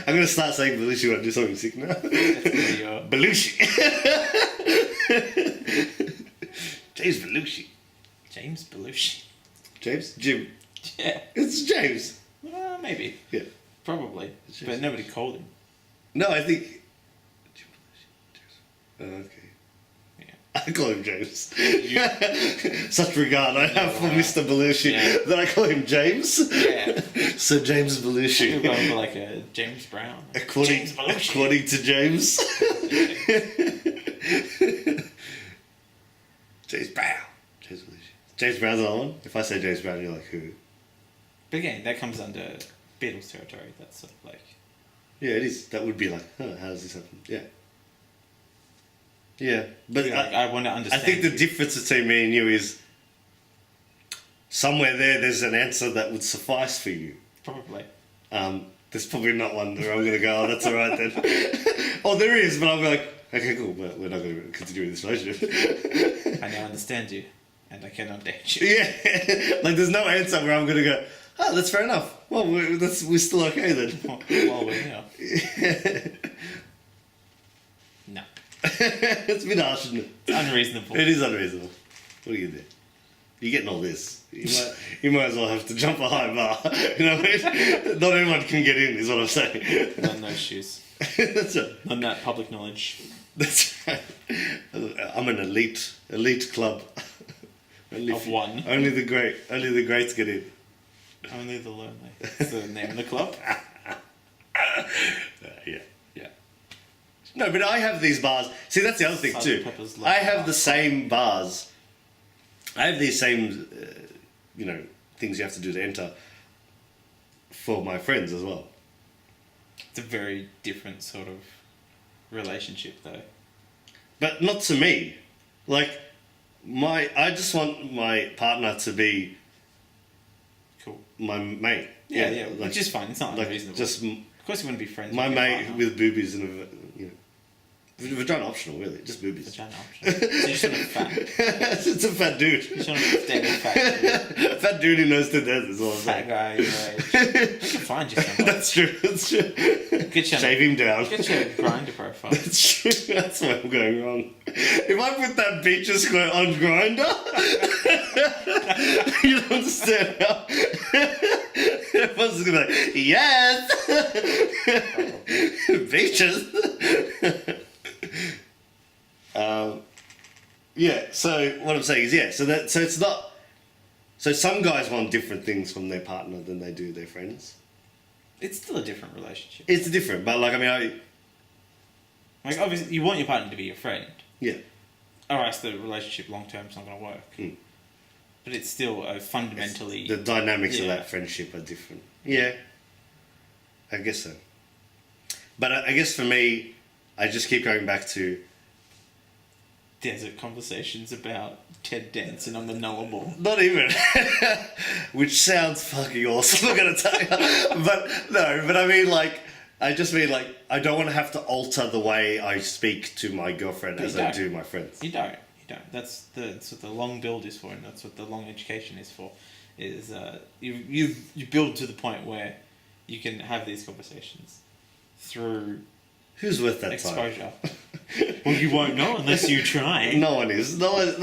I'm going to start saying Belushi when I do something sick now. That's gonna be your... Belushi. James Belushi. James Belushi. James? Jim. Yeah. It's James. Maybe. Yeah. Probably. James. But nobody called him. No, I think... Jim Belushi. James. Oh, okay. Yeah. I call him James. You- Such regard I have for Mr. Belushi that I call him James. Yeah. So James You're Belushi. going for like a James Brown. According James Belushi. to James. James Brown. James Belushi. James Brown's another one. If I say James Brown, you're like, who? But again, that comes under Beatles territory. That's sort of like... Yeah, it is. That would be like, huh, how does this happen? Yeah. Yeah. But Like, I want to I understand. think the you. difference between me and you is somewhere there's an answer that would suffice for you. Probably. There's probably not one where I'm going to go, oh, that's alright then. Oh, there is, but I'll be like, okay, cool, but we're not going to continue with this relationship. I now understand you, and I cannot date you. Yeah. Like, there's no answer where I'm going to go, oh, that's fair enough. Well, we're still okay then. While we're here. No. It's a bit harsh, isn't it? It's unreasonable. It is unreasonable. What are you going to do? You're getting all this. You might as well have to jump a high bar. You know what I mean? Not everyone can get in, is what I'm saying. Not in those shoes. That's right. Not in that public knowledge. That's right. I'm an elite club. Of one. Only the greats get in. Only the lonely. That's the name of the club. Yeah. Yeah. No, but I have these bars. See, that's the other thing Sergeant too. Pepper's Lonely I have Bar. the same bars. I have these same, things you have to do to enter for my friends as well. It's a very different sort of relationship, though. But not to me. Like, I just want my partner to be Cool. my mate. Yeah, like, which is fine. It's not like unreasonable. just Of course, you wouldn't be friends my with your mate partner. with boobies and vagina optional, really, just boobies. Vagina option. So you just want a fat. It's a fat dude. You just want a standard fat. Fat dude who knows to dance is all I'm Fat saying. guy your age. You can find you somebody. That's true. That's true. Get your, Shave him down. Get your grinder profile. That's true. That's where I'm going wrong. If I put that beaches quote on Grindr, you don't understand how. Everyone's someone's just gonna be like, yes, beaches. Yeah. So what I'm saying is, yeah. So it's not. So some guys want different things from their partner than they do their friends. It's still a different relationship. It's different, but like I mean, Like, obviously, you want your partner to be your friend. yeah. Or else the relationship long term is not going to work. Mm. But it's still a fundamentally... The dynamics of Yeah. that friendship are different. Yeah. I guess so. But I guess for me, I just keep going back to... desert conversations about Ted Danson on the Knowable. Not even. Which sounds fucking awesome, I'm going to tell you. But I mean, like... I just mean, like, I don't want to have to alter the way I speak to my girlfriend But as you I don't. do my friends. You don't. That's what the long build is for, and that's what the long education is for. Is you build to the point where you can have these conversations through Who's worth that exposure. time? Well, you won't know unless you try. No one is. No one.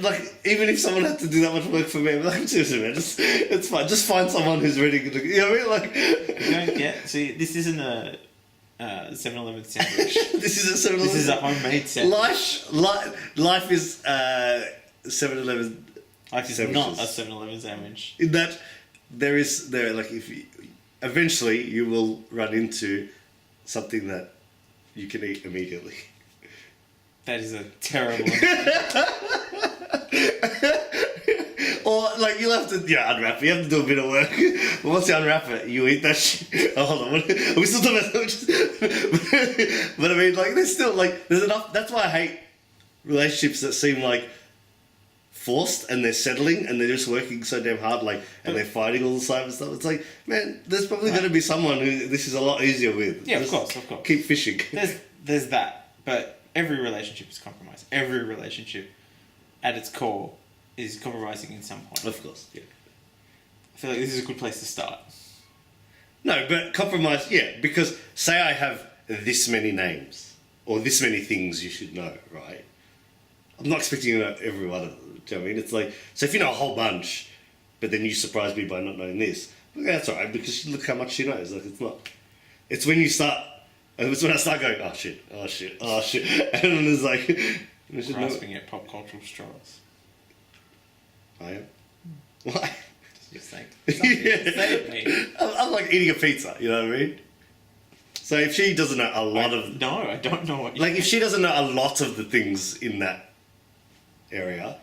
Like, even if someone had to do that much work for me, I'm like, seriously, man, it's fine. Just find someone who's ready to. You know what I mean? Like, You don't get. See, this isn't a 7-Eleven sandwich. this is a 7-Eleven. This is a homemade sandwich. Life is 7-Eleven. Life is sandwiches. not a 7-Eleven sandwich. In that there like if you, eventually you will run into something that you can eat immediately. That is a terrible. Or like you'll have to unwrap it. You have to do a bit of work. But once you unwrap it, you eat that shit. Oh, hold on, are we still talking about sandwiches? But I mean, like there's still like there's enough. That's why I hate relationships that seem like forced and they're settling and they're just working so damn hard, like, and they're fighting all the time and stuff. It's like, man, there's probably going to be someone who this is a lot easier with. Yeah, Just of course. keep fishing. There's that, but every relationship is compromise. Every relationship, at its core, is compromising in some point. Of course, yeah. I feel like this is a good place to start. No, but compromise, yeah, because say I have this many names or this many things you should know, right? I'm not expecting you to know every one of them. Do you know what I mean? It's like, so if you know a whole bunch, but then you surprise me by not knowing this, okay, that's alright, because look how much she knows. Like, it's not. It's when you start, it's when I start going, oh shit, and then it's like, I should know. Grasping at pop cultural straws. I am. Why? Just like, Yeah. say it me. I'm like eating a pizza, you know what I mean? So if she doesn't know a lot of... No, I don't know what you Like, if she doesn't know a lot of the things in that area,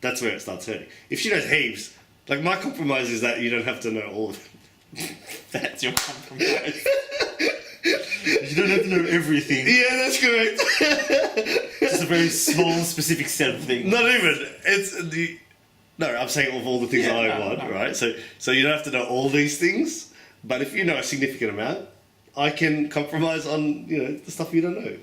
that's where it starts hurting. If she knows heaps, like, my compromise is that you don't have to know all of them. That's your compromise. You don't have to know everything. Yeah, that's correct. Just a very small, specific set of things. Not even. It's the... No, I'm saying of all the things Yeah, I no, want, no. right? So you don't have to know all these things, but if you know a significant amount, I can compromise on, you know, the stuff you don't know.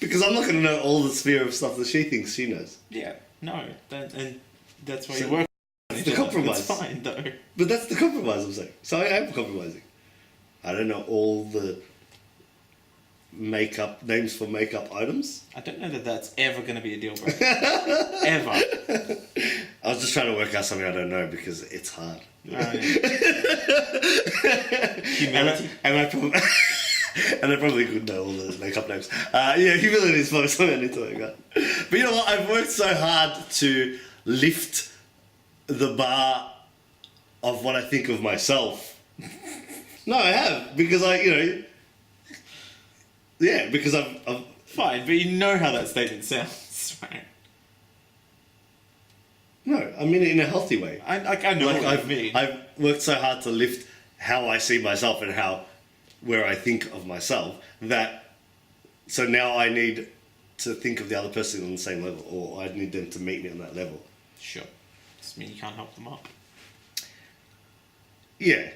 Because I'm not going to know all the sphere of stuff that she thinks she knows. Yeah, no. And that's why So you work that's on the each other. compromise. It's fine, though. But that's the compromise I'm saying. So I am compromising. I don't know all the names for makeup items. I don't know that that's ever going to be a deal breaker. Ever. I was just trying to work out something I don't know because it's hard. Humility. And I probably... And I probably could know all the makeup names. Yeah, humility is probably something I need to work out. But you know what? I've worked so hard to lift the bar of what I think of myself. No, I have. Because because I've Fine, but you know how that statement sounds, right? no, I mean it in a healthy way. I know Like what you mean. I've worked so hard to lift how I see myself and where I think of myself so now I need to think of the other person on the same level, or I need them to meet me on that level. Sure. Doesn't mean you can't help them up. Yeah,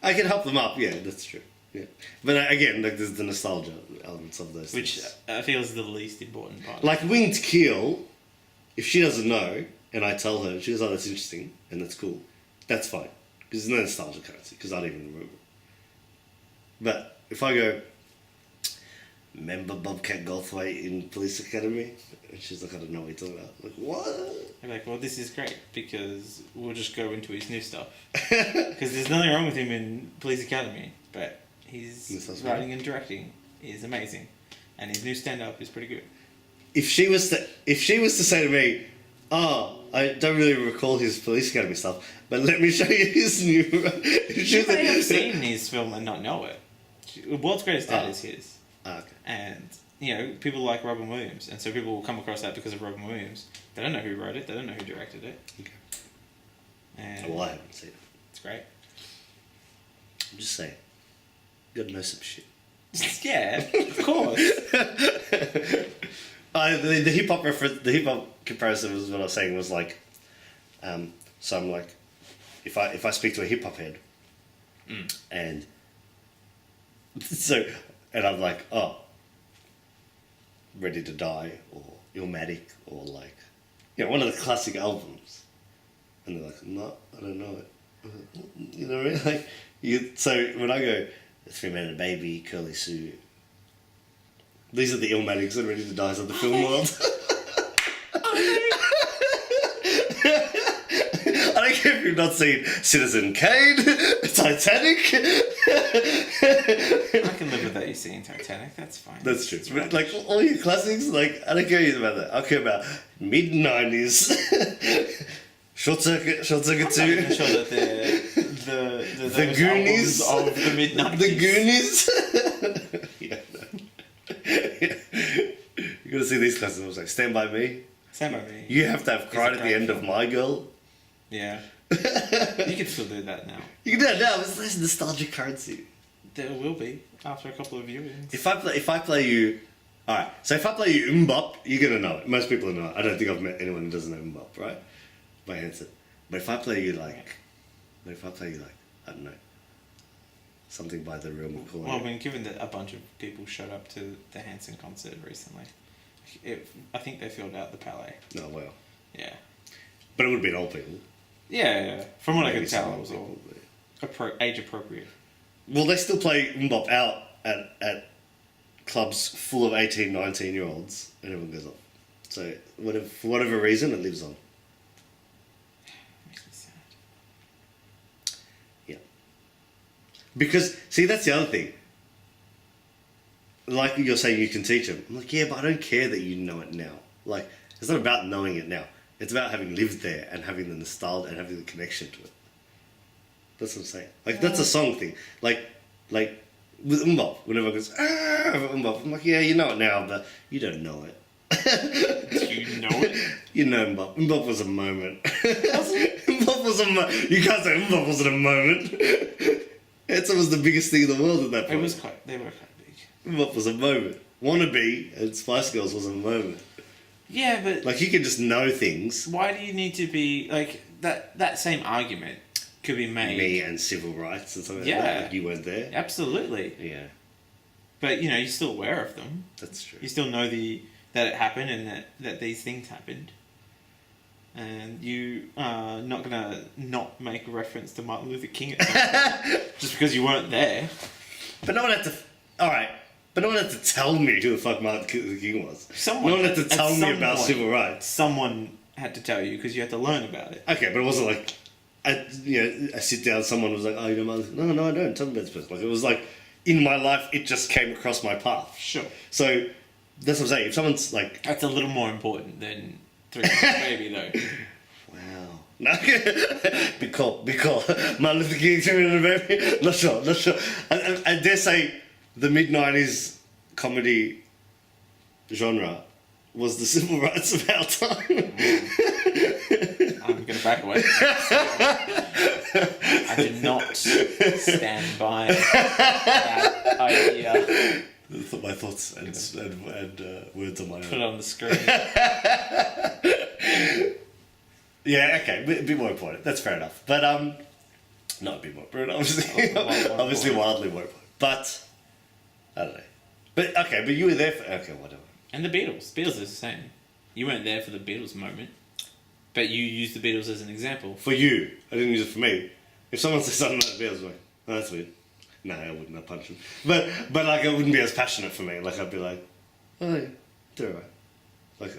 I can help them up. Yeah, that's true. Yeah, but again, like there's the nostalgia elements of those Which things. I feel is the least important part. Like winged keel, if she doesn't know and I tell her, she goes, "Oh, that's interesting and that's cool," that's fine because there's no nostalgia currency because I don't even remember. But if I go, remember Bobcat Goldthwait in Police Academy? And she's like, I don't know what you're talking about. Like, what? We're like, well, this is great because we'll just go into his new stuff. Because there's nothing wrong with him in Police Academy, but his writing and directing is amazing, and his new stand-up is pretty good. If she was to say to me, "Oh, I don't really recall his Police Academy stuff, but let me show you his new," She may have seen his film and not know it. World's Greatest Dad is his. Okay. And, you know, people like Robin Williams, and so people will come across that because of Robin Williams. They don't know who wrote it, they don't know who directed it. Okay. And well, I haven't seen it. It's great. I'm just saying. You gotta know some shit. Yeah, of course. The hip hop reference, the hip hop comparison was what I was saying was like, so I'm like, if I speak to a hip hop head, and so, and I'm like, oh, Ready to Die or Illmatic or like, you know, one of the classic albums, and they're like, no, I don't know it. You know what I mean? Like, so when I go, 3 Men and a Baby, Curly Sue. These are the Illmatics and Ready to Dies of the film world. I don't care if you've not seen Citizen Kane, Titanic. I can live with that. You've seen Titanic. That's fine. That's true. But like all your classics, like I don't care about that. I care about mid-90s. Short Circuit 2. I'm not even sure that the Goonies of the mid-90s. The Goonies. Yeah. You gotta see these classics. I was like, Stand By Me. Stand By Me. You have to have cried at the end of My Girl. Yeah. You can still do that now. You can do it now. It's less nostalgic currency. There will be after a couple of viewings. If I play you, all right. So if I play you Mbop, you're gonna know it. Most people know it. I don't think I've met anyone who doesn't know Mbop, right? My answer. But if I play you like, I don't know, something by the Real McCoy. Well, I mean, given that a bunch of people showed up to the Hanson concert recently, I think they filled out the Palais. Oh well. Yeah. But it would have been old people. Yeah. From what Maybe I could tell, some it was old all people, age appropriate. Well, they still play Mbop out at clubs full of 18, 19-year-olds, and everyone goes off. So for whatever reason, it lives on. Makes me sad. Yeah. Because, see, that's the other thing. Like you're saying you can teach them. I'm like, yeah, but I don't care that you know it now. Like, it's not about knowing it now. It's about having lived there and having the nostalgia and having the connection to it. That's what I'm saying. Like, that's a song thing. Like with Mbop, whenever I goes, Mbop, I'm like, yeah, you know it now, but you don't know it. Do you know it? You know Mbop. Mbop was a moment. Mbop was a moment. You can't say Mbop wasn't a moment. It was the biggest thing in the world at that point. They were quite big. Mbop was a moment. Wannabe and Spice Girls was a moment. Yeah, but like you can just know things. Why do you need to be like that same argument could be made. Me and civil rights and something like that. Like you weren't there. Absolutely. Yeah. But you know, you're still aware of them. That's true. You still know that it happened and that these things happened. And you are not gonna not make a reference to Martin Luther King at some point, just because you weren't there. But no one had to. All right. But no one had to tell me who the fuck Martin Luther King was. No one had to tell me about civil rights. Someone had to tell you because you had to learn about it. Okay, but it wasn't like, I sit down. Someone was like, "Oh, you know Martin Luther King?" No, I don't. Tell me about this person. Like it was like, in my life, it just came across my path. Sure. So that's what I'm saying. If someone's like, that's a little more important than 3 Months Baby, though. Wow. No, be cool. Martin Luther King, 3 Months Baby. Not sure. I dare say the mid-90s comedy genre was the civil rights of our time. I'm going to back away. I do not stand by that idea. My thoughts and words on my own. Put it on the screen. Yeah, okay, a bit more important. That's fair enough. But, not a bit more important, obviously wildly more important. But, I don't know. But, okay, but you were there for... Okay, whatever. And the Beatles. Beatles is the same. You weren't there for the Beatles moment. But you used the Beatles as an example. For you. I didn't use it for me. If someone says something like the Beatles, I'm like, oh, that's weird. No, I wouldn't. I'd punch them. But like, it wouldn't be as passionate for me. Like, I'd be like, oh, yeah, they're alright. Like,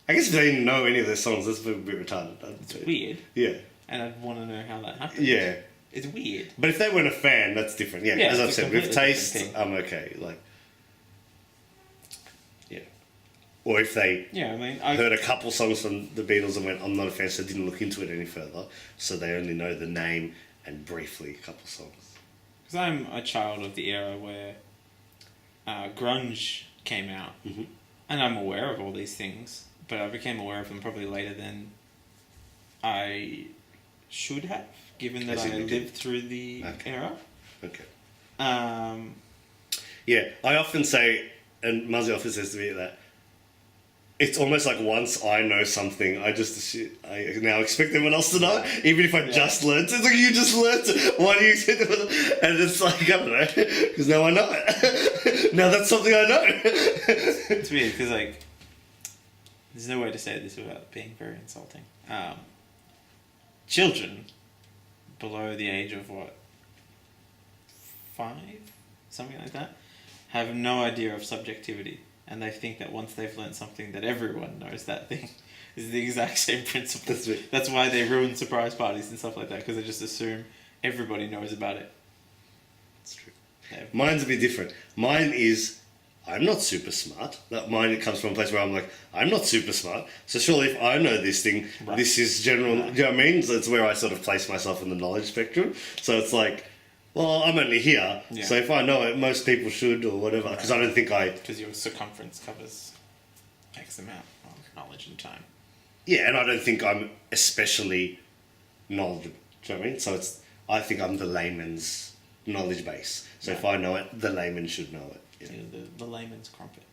I guess if they didn't know any of their songs, that's a bit retarded. It's weird. Yeah. And I'd want to know how that happened. Yeah. It's weird. But if they weren't a fan, that's different. Yeah, Yeah, as I've it's a said, with completely taste, different I'm okay. Like, yeah. Or if they Yeah, I mean, heard a couple songs from the Beatles and went, I'm not a fan, so didn't look into it any further. So they only know the name and briefly a couple songs. because I'm a child of the era where grunge came out, and I'm aware of all these things, but I became aware of them probably later than I should have, given that As I in you lived did. through the era. Okay. Um, Yeah, I often say, and Muzzy often says to me that it's almost like once I know something, I now expect everyone else to know, even if I just learned it. It's like, you just learned it. Why do you expect everyone else? And it's like, I don't know, because now I know it. Now that's something I know. it's weird because like, there's no way to say this without being very insulting. Children below the age of 5, something like that, have no idea of subjectivity, and they think that once they've learned something that everyone knows that thing is the exact same principle. That's why they ruin surprise parties and stuff like that, because they just assume everybody knows about it. That's true. Yeah. Mine's a bit different. Mine is, I'm not super smart. That mine, it comes from a place where I'm like, I'm not super smart. So surely if I know this thing, Right. this is general, Right. do you know what I mean? So it's where I sort of place myself in the knowledge spectrum. So it's like, well, I'm only here. Yeah. So if I know it, most people should or whatever. Because I don't think Because your circumference covers X amount of knowledge and time. yeah, and I don't think I'm especially knowledgeable. Do you know what I mean? So I think I'm the layman's knowledge base. So if I know it, the layman should know it. Yeah. The layman's crumpet.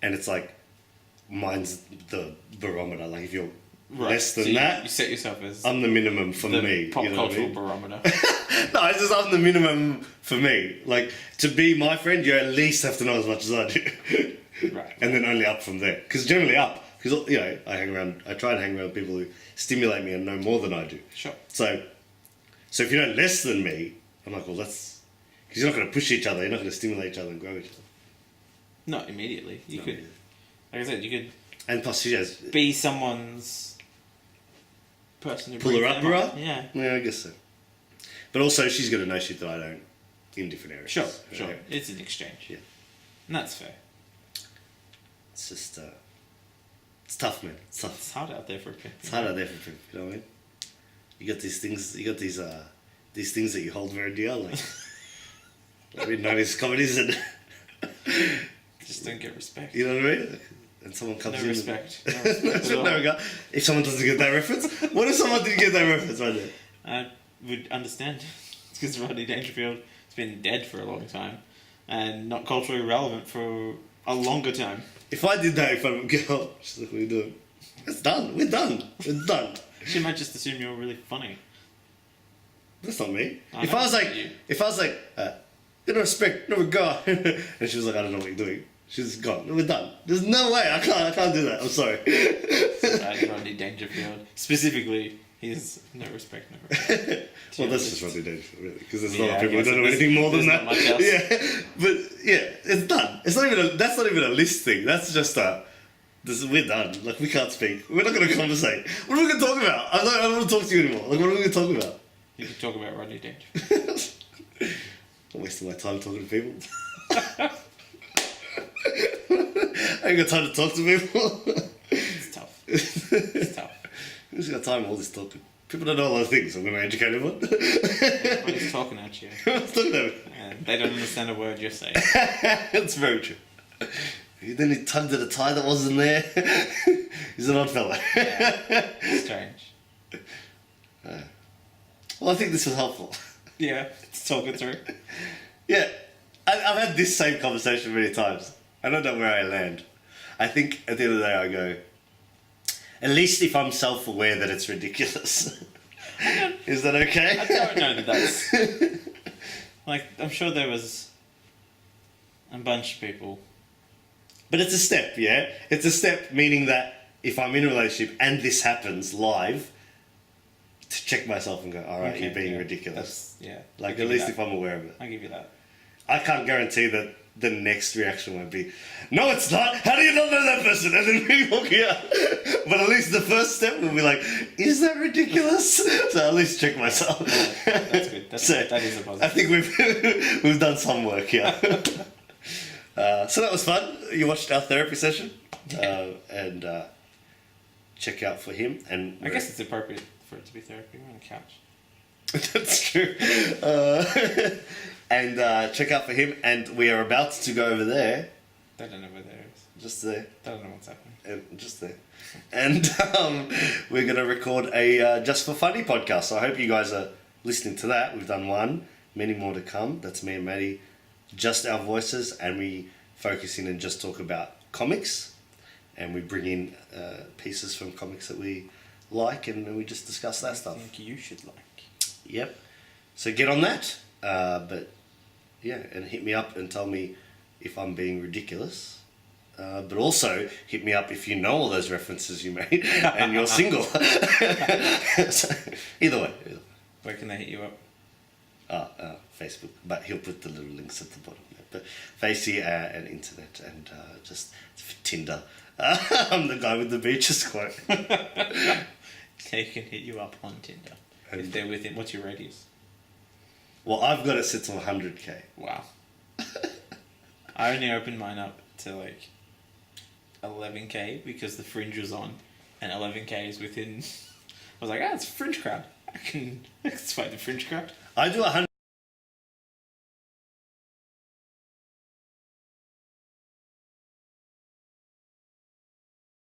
And it's like, mine's the barometer. Like if you're Right. less than So that, you set yourself as I'm the minimum for the me. pop you know what I cultural mean? barometer. No, it's just I'm the minimum for me. Like to be my friend, you at least have to know as much as I do, Right. and then only up from there. Because generally up, because you know I try and hang around with people who stimulate me and know more than I do. Sure. So if you know less than me, I'm like, well, that's because you're not going to push each other. You're not going to stimulate each other and grow each other. Not immediately. You could, like I said, you could And plus, she has be someone's person who pull her brings up, them right? Yeah. Yeah, I guess so. But also, she's going to know shit that I don't in different areas. Sure. Yeah. It's an exchange. Yeah. And that's fair. It's just, it's tough, man. It's tough. It's hard out there for people. It's hard out there for people, you know what I mean? You got these things, these things that you hold very dear, like, read 90s comedies and, Just don't get respect. you know what I mean? And someone comes No in. respect. No respect at No all. regard. If someone doesn't get that reference, what if someone didn't get that reference right there? I would understand. It's because Rodney Dangerfield has been dead for a long time and not culturally relevant for a longer time. If I did that in front of a girl, she's like, what are you doing? It's done. We're done. We're done. She might just assume you're really funny. That's not me. I If know I was it's like, not you. no respect, no regard, and she was like, I don't know what you're doing. She's gone. We're done. There's no way. I can't do that. I'm sorry. Rodney Dangerfield. Specifically, he has no respect, no regard. Well, that's just Rodney Dangerfield, really, because there's a Yeah, lot of I people who guess don't know there's- anything more than there's that. not much else. Yeah, but yeah, it's done. It's not even. That's not even a list thing. That's just we're done. Like we can't speak. We're not going to conversate. What are we going to talk about? I don't want to talk to you anymore. Like what are we going to talk about? You can talk about Rodney Dangerfield. I'm wasting my time talking to people. I ain't got time to talk to people. It's tough. It's tough. Who's got time for all this talking? People don't know a lot of things. I'm going to educate everyone. Everybody's talking at you. Everyone's talking at me. And they don't understand a word you're saying. That's very true. Then he tugged at a tie that wasn't there. He's an odd fella. Yeah. Strange. Well, I think this was helpful. Yeah, let's talk it through. Yeah, I've had this same conversation many times. I don't know where I land. I think at the end of the day I go, at least if I'm self-aware that it's ridiculous. Is that okay? I don't know that that's... Like, I'm sure there was a bunch of people. But it's a step, yeah? It's a step meaning that if I'm in a relationship and this happens live, to check myself and go, all right, Okay, you're being yeah, ridiculous. Yeah. Like, I'll give at least you if I'm aware of it. I'll give you that. I can't guarantee that the next reaction might be, no, it's not. How do you not know that person? And then we walk out. But at least the first step will be like, is that ridiculous? So at least check myself. That's good. That is a positive. I think we've done some work here. So that was fun. You watched our therapy session, and check out for him. And I guess it's appropriate for it to be therapy. We're on a couch. That's true. And check out for him. And we are about to go over there. They don't know where there is. Just there. They don't know what's happening. And just there. And we're going to record a Just for Funny podcast. So I hope you guys are listening to that. We've done one. Many more to come. That's me and Maddie. Just our voices. And we focus in and just talk about comics. And we bring in pieces from comics that we like. And we just discuss that stuff. I think you should like. Yep. So get on that. But yeah, and hit me up and tell me if I'm being ridiculous. But also hit me up if you know all those references you made and you're single. So, either way. Where can they hit you up? Facebook. But he'll put the little links at the bottom there. But Facey and internet and just Tinder. I'm the guy with the beaches quote. They can hit you up on Tinder. If they're within, what's your radius? Well, I've got it set to 100k. Wow. I only opened mine up to like 11k because the fringe was on, and 11k is within. I was like, it's a fringe crowd. I can fight the fringe crowd. I do 100.